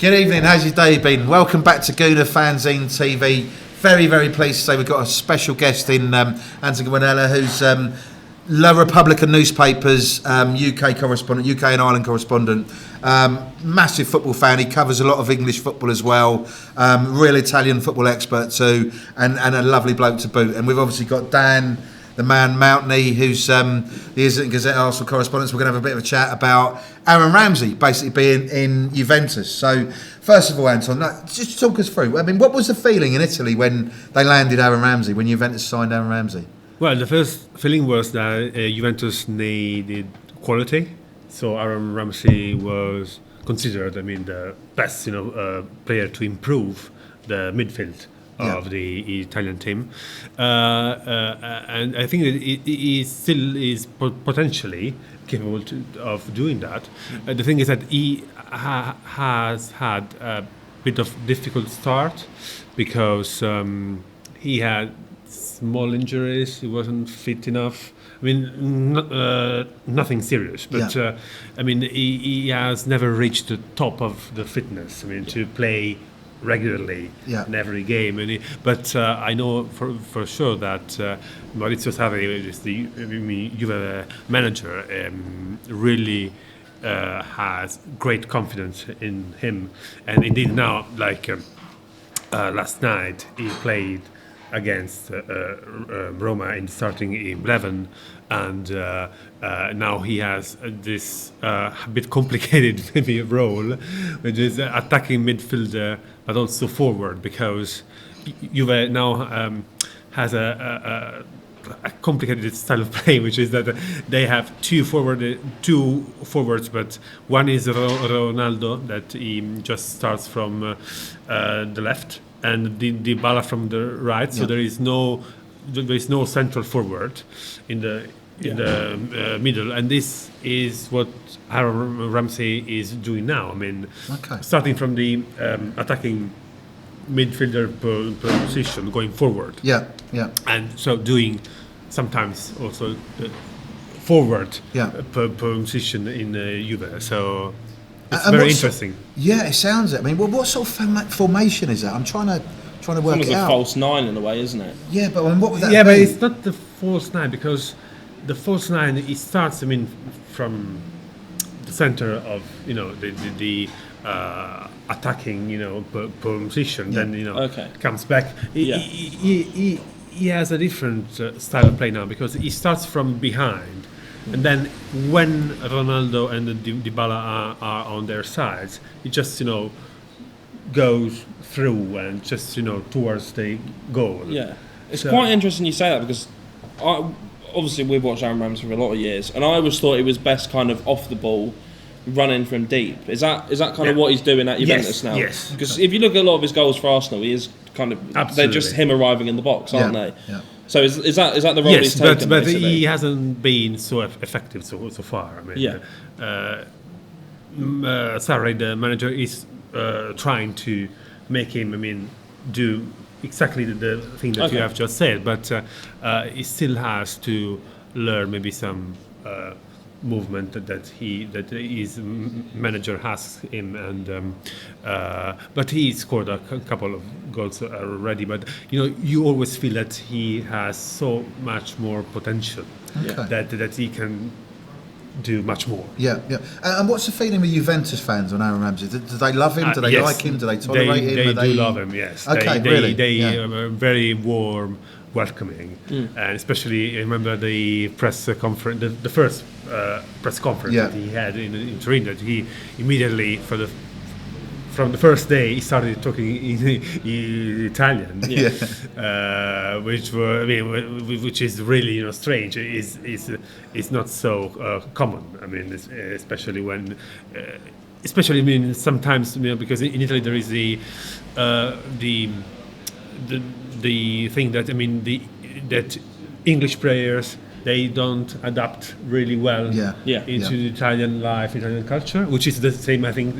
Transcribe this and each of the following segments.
Good evening, how's your day been? Welcome back to Gooner Fanzine TV. Very, very pleased to say we've got a special guest in Antonello Guerrera, who's La Repubblica newspapers UK correspondent, UK and Ireland correspondent. Massive football fan. He covers a lot of English football as well. Real Italian football expert too, and a lovely bloke to boot. And we've obviously got Dan, the man Mountney, who's the Islington Gazette Arsenal correspondent. So we're going to have a bit of a chat about Aaron Ramsey basically being in Juventus. So first of all, Anton, just talk us through. I mean, what was the feeling in Italy when they landed Aaron Ramsey, when Juventus signed Aaron Ramsey? Well, the first feeling was that Juventus needed quality. So Aaron Ramsey was considered, the best, player to improve the midfield of the Italian team, and I think that he still is potentially capable of doing that. The thing is that he has had a bit of difficult start because he had small injuries. He wasn't fit enough. Nothing serious, but he has never reached the top of the fitness. To play regularly in every game, but I know for sure that Maurizio Sarri, the Juve manager, really has great confidence in him, and indeed now, last night, he played against Roma in starting 11, and now he has this a bit complicated maybe role, which is attacking midfielder but also forward, because Juve now has a complicated style of play, which is that they have two forwards, but one is Ronaldo, that he just starts from the left, and Dybala from the right. So there is no central forward in the middle, and this is what Aaron Ramsey is doing now. Starting from the attacking midfielder position, going forward. And so doing sometimes also the forward position in Juve. So it's very interesting. It sounds it. What sort of formation is that? I'm trying to work it out. It's a false nine in a way, isn't it? Yeah, but what would that be? Yeah, but it's not the false nine, because the false nine, it starts, from the center of, the attacking, position. Then, comes back. He has a different style of play now, because he starts from behind. And then when Ronaldo and Dybala are on their sides, he just, goes through and just, towards the goal. Yeah. It's quite interesting you say that, because obviously we've watched Aaron Ramsey for a lot of years, and I always thought he was best kind of off the ball, running from deep. Is that kind of what he's doing at Juventus now? Yes. Because if you look at a lot of his goals for Arsenal, he is kind of... Absolutely. They're just him arriving in the box, aren't they? Yeah. So is that the role he's taken? But he hasn't been so effective so far. Sarri, the manager, is trying to make him, do exactly the thing that you have just said, but he still has to learn maybe some movement that his manager has him, and but he scored a couple of goals already. But you always feel that he has so much more potential, that he can do much more. And what's the feeling with Juventus fans on Aaron Ramsey? Do they love him? Do they like him? Do they tolerate him? They do love him. Yes. They are very warm, welcoming, and especially I remember the press conference, the first press conference that he had in Turin, that he immediately from the first day he started talking in Italian, which is really strange. It's not so common. Especially when, sometimes because in Italy there is the thing that that English players, they don't adapt really well into the Italian life, Italian culture, which is the same, I think,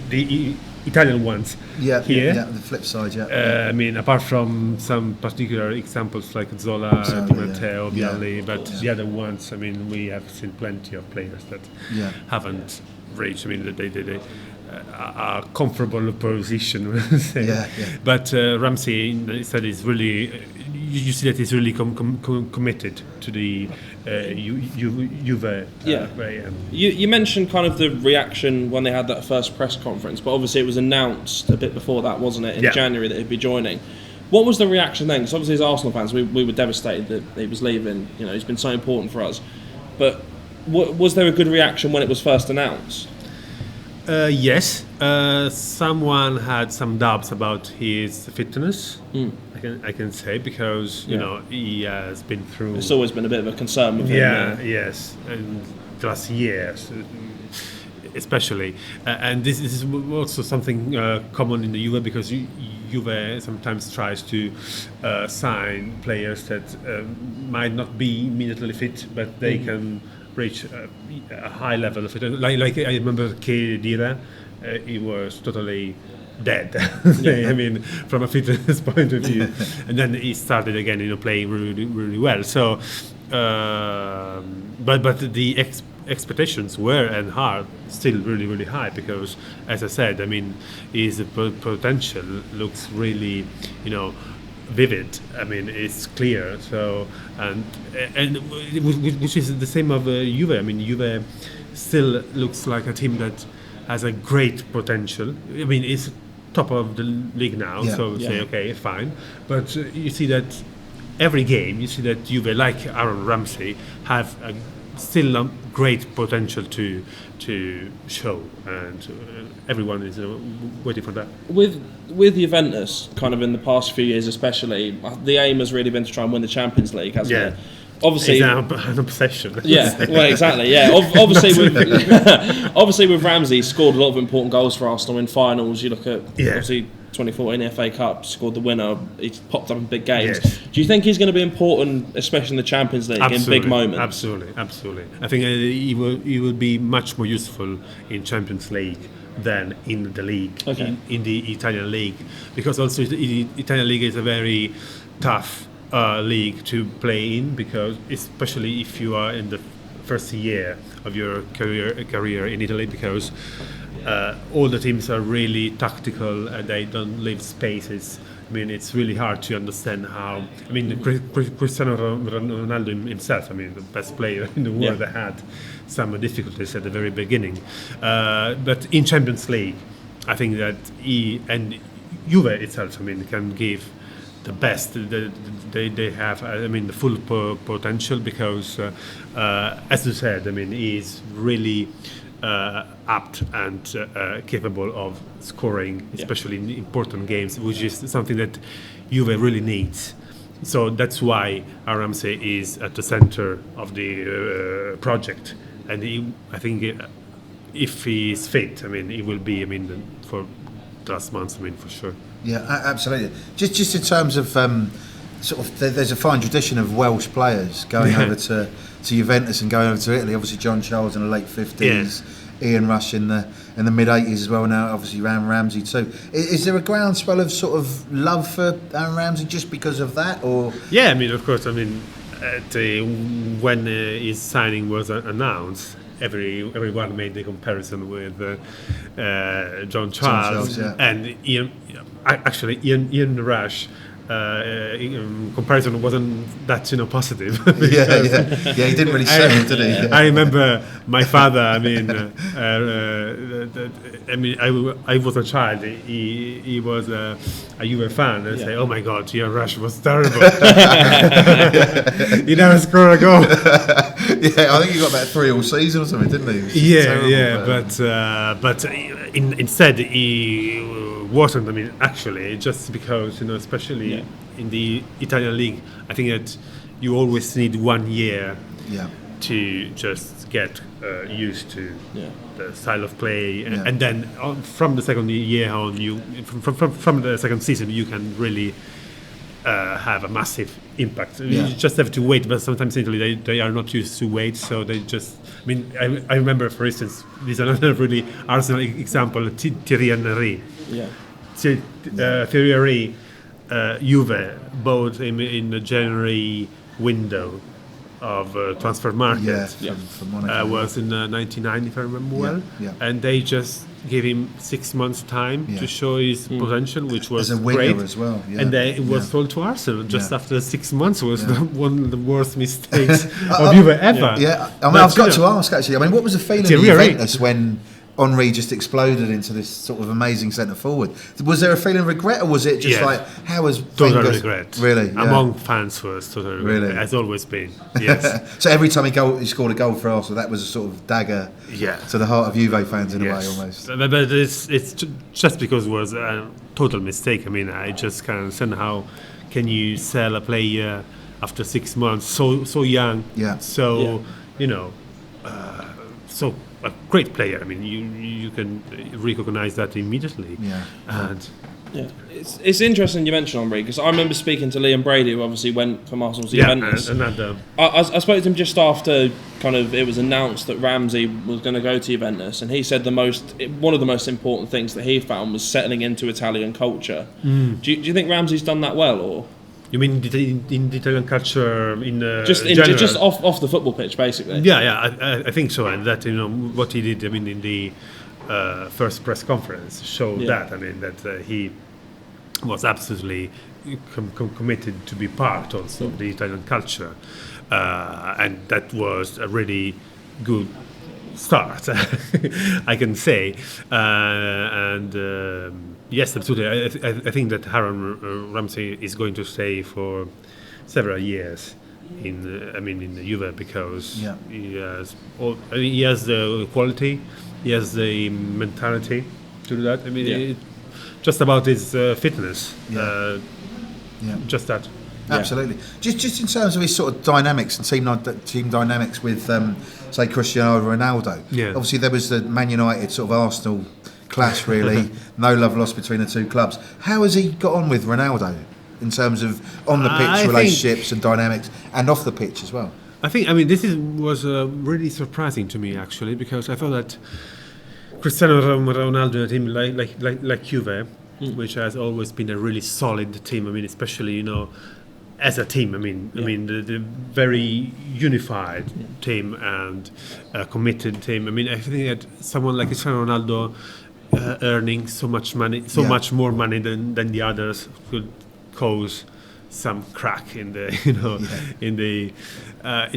the Italian ones here. The flip side, apart from some particular examples like Zola, Matteo, Vialli, but the other ones, we have seen plenty of players that haven't reached. a comfortable position. But Ramsey said is really. You see that he's really committed to the Juve. You mentioned kind of the reaction when they had that first press conference, but obviously it was announced a bit before that, wasn't it, in January that he'd be joining. What was the reaction then? Because obviously as Arsenal fans, we were devastated that he was leaving. You know, he's been so important for us. But was there a good reaction when it was first announced? Yes. Someone had some doubts about his fitness. I can say, because you know he has been through. It's always been a bit of a concern with him. Yes, and the last years, especially, and this is also something common in the Juve, because Juve sometimes tries to sign players that might not be immediately fit, but they can reach a high level of fit. Like I remember Guerrera, he was totally dead. I mean, from a fitness point of view, and then he started again, playing really well. So, but the expectations were and are still really high, because, as I said, I mean, his potential looks really, vivid. I mean, it's clear. So, and which is the same of Juve. I mean, Juve still looks like a team that has a great potential. I mean, it's top of the league now, so say, okay, fine. But you see that every game, you see that Juve, like Aaron Ramsey, have still a great potential to show, and everyone is waiting for that. With Juventus, kind of in the past few years especially, the aim has really been to try and win the Champions League, hasn't it? Obviously, it's an obsession. Yeah, well, exactly. Yeah, obviously with Ramsey, scored a lot of important goals for Arsenal in finals. You look at obviously 2014 FA Cup, scored the winner. He's popped up in big games. Do you think he's going to be important, especially in the Champions League, in big moments? Absolutely. I think he will be much more useful in Champions League than in the league, in the Italian league, because also the Italian league is a very tough league to play in, because especially if you are in the first year of your career in Italy, because all the teams are really tactical and they don't leave spaces. I mean, it's really hard to understand how. I mean, Cristiano Ronaldo himself, I mean, the best player in the world, that had some difficulties at the very beginning. But in Champions League, I think that he and Juve itself, I mean, can give the best they have. I mean, the full potential, because, as you said, I mean, he's really apt and capable of scoring, especially in important games, which is something that Juve really needs. So that's why Aaron Ramsey is at the center of the project, and I think if he is fit, I mean, he will be. I mean, for the last months, I mean, for sure. Yeah, absolutely. Just in terms of sort of, there's a fine tradition of Welsh players going over to Juventus and going over to Italy. Obviously, John Charles in the late 50s, Ian Rush in the mid 80s as well. Now, obviously, Aaron Ramsey too. Is there a groundswell of sort of love for Aaron Ramsey just because of that, or? Yeah, I mean, of course. I mean, when his signing was announced, everyone made the comparison with John Charles and Ian. Actually, Ian Rush. Comparison wasn't that positive. He didn't really say it, did he? I remember my father. I mean, I was a child. He was a Juve fan, and say, "Oh my God, Ian Rush was terrible. He never scored a goal." I think he got about 3 all season or something, didn't he? But instead he wasn't. I mean, actually, just because especially in the Italian league, I think that you always need 1 year to just get used to the style of play, and then from the second year on, from the second season, you can really have a massive impact. You just have to wait, but sometimes in Italy they are not used to wait, so they just. I mean, I remember, for instance, this is another really Arsenal example: Thierry Henry. Thierry Henry, Juve bought him in the January window of transfer market from Monaco, was in 1990, if I remember well. And they just gave him 6 months' time to show his potential, which was as a winger great as well. And it was sold to Arsenal just after 6 months. Was one of the worst mistakes of Juve ever. I mean, I've got to ask actually. I mean, what was the feeling in Juventus when Henry just exploded into this sort of amazing centre forward? Was there a feeling of regret, or was it just like, how was total regret? Really, among fans was total regret. Really, has always been. Yes. So every time he scored a goal for Arsenal, that was a sort of dagger to the heart of Juve fans in a way, almost. But it's just because it was a total mistake. I mean, I just can't understand how can you sell a player after 6 months so young, so so a great player. I mean, you can recognize that immediately. It's interesting you mention Henry, because I remember speaking to Liam Brady, who obviously went from Arsenal to Juventus. I spoke to him just after it was announced that Ramsey was going to go to Juventus, and he said one of the most important things that he found was settling into Italian culture. Do you think Ramsey's done that well, or? You mean in the Italian culture just off the football pitch, basically? I think so, and that what he did. I mean, in the first press conference showed that. I mean, that he was absolutely committed to be part also of the Italian culture, and that was a really good start, I can say, yes, absolutely. I think that Aaron Ramsey is going to stay for several years in the Juve, because he has the quality, he has the mentality to do that. I mean, just about his fitness, just that. Absolutely. Just in terms of his sort of dynamics and team dynamics with, say, Cristiano Ronaldo. Obviously, there was the Man United sort of Arsenal clash, really. No love lost between the two clubs. How has he got on with Ronaldo in terms of on the pitch relationships and dynamics, and off the pitch as well? I think, this was really surprising to me, actually, because I thought that Cristiano Ronaldo and a team like Juve, which has always been a really solid team. I mean, especially as a team. I mean, the very unified team and committed team. I mean, I think that someone like Cristiano Ronaldo earning so much money, much more money than the others, could cause some crack in the in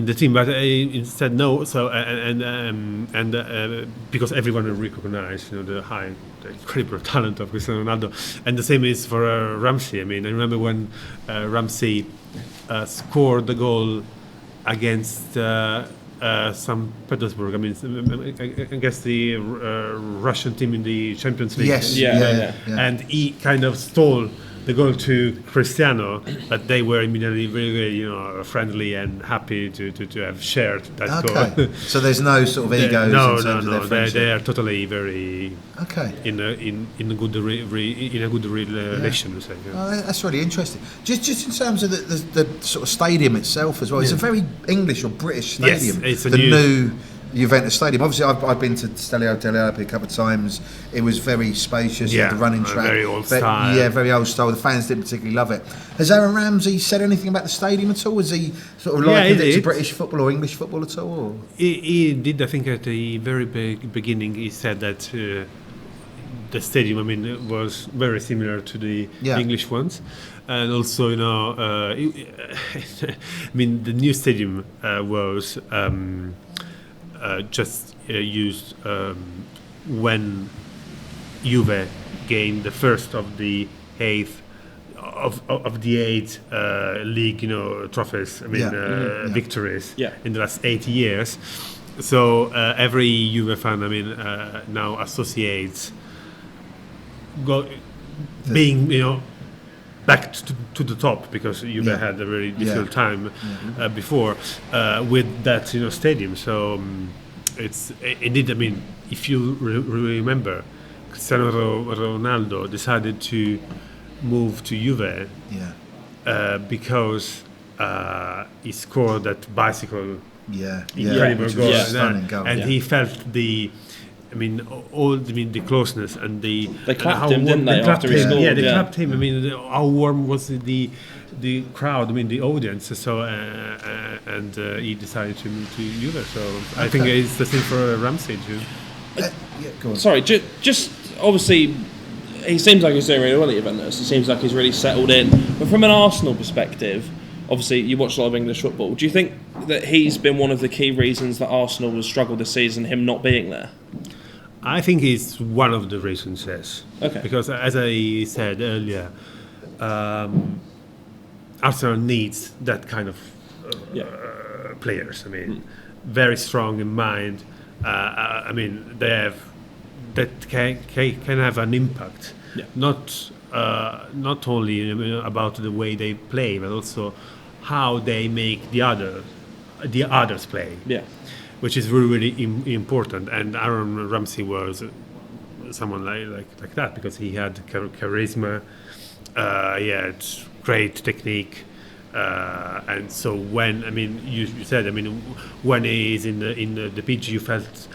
the team, but instead no. So because everyone will recognize the incredible talent of Cristiano Ronaldo, and the same is for Ramsey. I mean, I remember when Ramsey scored the goal against St. Petersburg. I mean, I guess the Russian team in the Champions League. Yes, and he kind of stole the goal to Cristiano, but they were immediately very, very friendly and happy to have shared that goal. So there's no sort of egos. No. They are totally very in a good relation. That's really interesting. Just in terms of the sort of stadium itself as well. It's a very English or British stadium. Yes, it's the new Juventus Stadium. Obviously, I've been to Stadio delle Alpi a couple of times. It was very spacious. You had the running track. Very old style. Yeah, very old style. The fans didn't particularly love it. Has Aaron Ramsey said anything about the stadium at all? Was he sort of likened it to British football or English football at all? Or? He did. I think at the very beginning, he said that the stadium, was very similar to the English ones. And also, the new stadium was just used when Juve gained the first of the eight league trophies. Victories in the last 8 years. So every Juve fan, now associates being back to the top, because Juve had a very difficult time before with that stadium. So it's indeed. If you remember, Cristiano Ronaldo decided to move to Juve because he scored that bicycle incredible goal, stunning goal. And he felt the closeness and they clapped him, didn't they? After he scored, yeah, they clapped him. I mean, how warm was the crowd? I mean, the audience. So and he decided to move to Juve. So I think it's the same for Ramsey too. Go on. Sorry, just obviously, he seems like he's doing really well at Juventus. It seems like he's really settled in. But from an Arsenal perspective, obviously, you watch a lot of English football. Do you think that he's been one of the key reasons that Arsenal has struggled this season, him not being there? I think he's one of the reasons, yes. Okay. Because as I said earlier, Arsenal needs that kind of players. I mean, very strong in mind. I mean, they have that can have an impact. Yeah. Not only about the way they play, but also how they make the others play. Yeah. Which is really, really important. And Aaron Ramsey was someone like that because he had charisma, he had great technique, and so when you said when he is in the pitch, you felt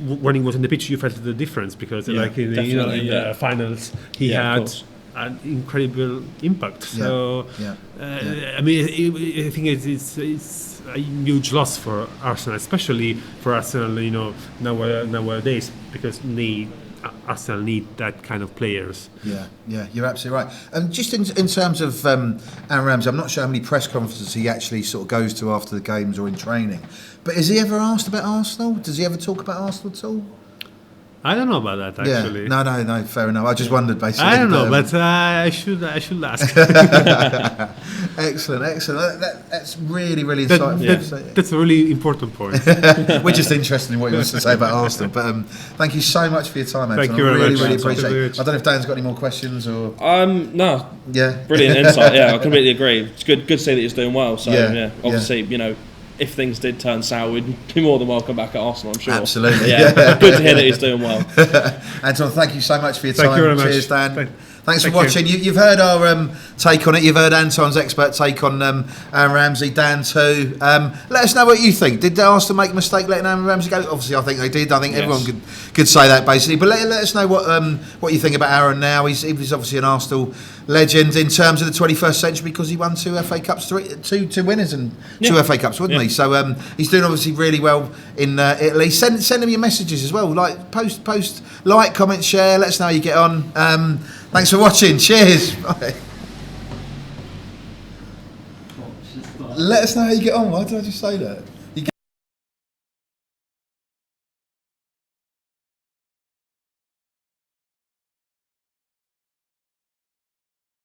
when he was in the pitch you felt the difference because in the finals he had an incredible impact. So I think it's a huge loss for Arsenal, especially for Arsenal, nowadays, because Arsenal need that kind of players. Yeah, you're absolutely right. And just in terms of Aaron Ramsey, I'm not sure how many press conferences he actually sort of goes to after the games or in training, but is he ever asked about Arsenal? Does he ever talk about Arsenal at all? I don't know about that actually. Yeah. No, fair enough. I just wondered basically. I don't know, but I should ask. Excellent. That's really insightful. That's a really important point. We're just interested in what he wants to say about Arsenal. But thank you so much for your time, Anton. Thank you very much. Really appreciate it. I don't know if Dan's got any more questions or. No. Yeah. Brilliant insight. Yeah, I completely agree. It's good to see that he's doing well. So obviously, if things did turn sour, we'd be more than welcome back at Arsenal, I'm sure. Absolutely. Yeah. Good to hear that he's doing well. Anton, thank you so much for your time. Thank you very much. Cheers, Dan. Thanks for watching. You've heard our take on it. You've heard Anton's expert take on Aaron Ramsey. Dan too. Let us know what you think. Did Arsenal make a mistake letting Aaron Ramsey go? Obviously, I think they did. I think everyone could say that basically. But let us know what you think about Aaron now. He's obviously an Arsenal legend in terms of the 21st century because he won 2 FA Cups, two winners and 2 FA Cups, wouldn't he? So he's doing obviously really well in Italy. Send him your messages as well. Like post, like, comment, share. Let us know how you get on. Thanks for watching. Cheers. Bye. Let us know how you get on. Why did I just say that?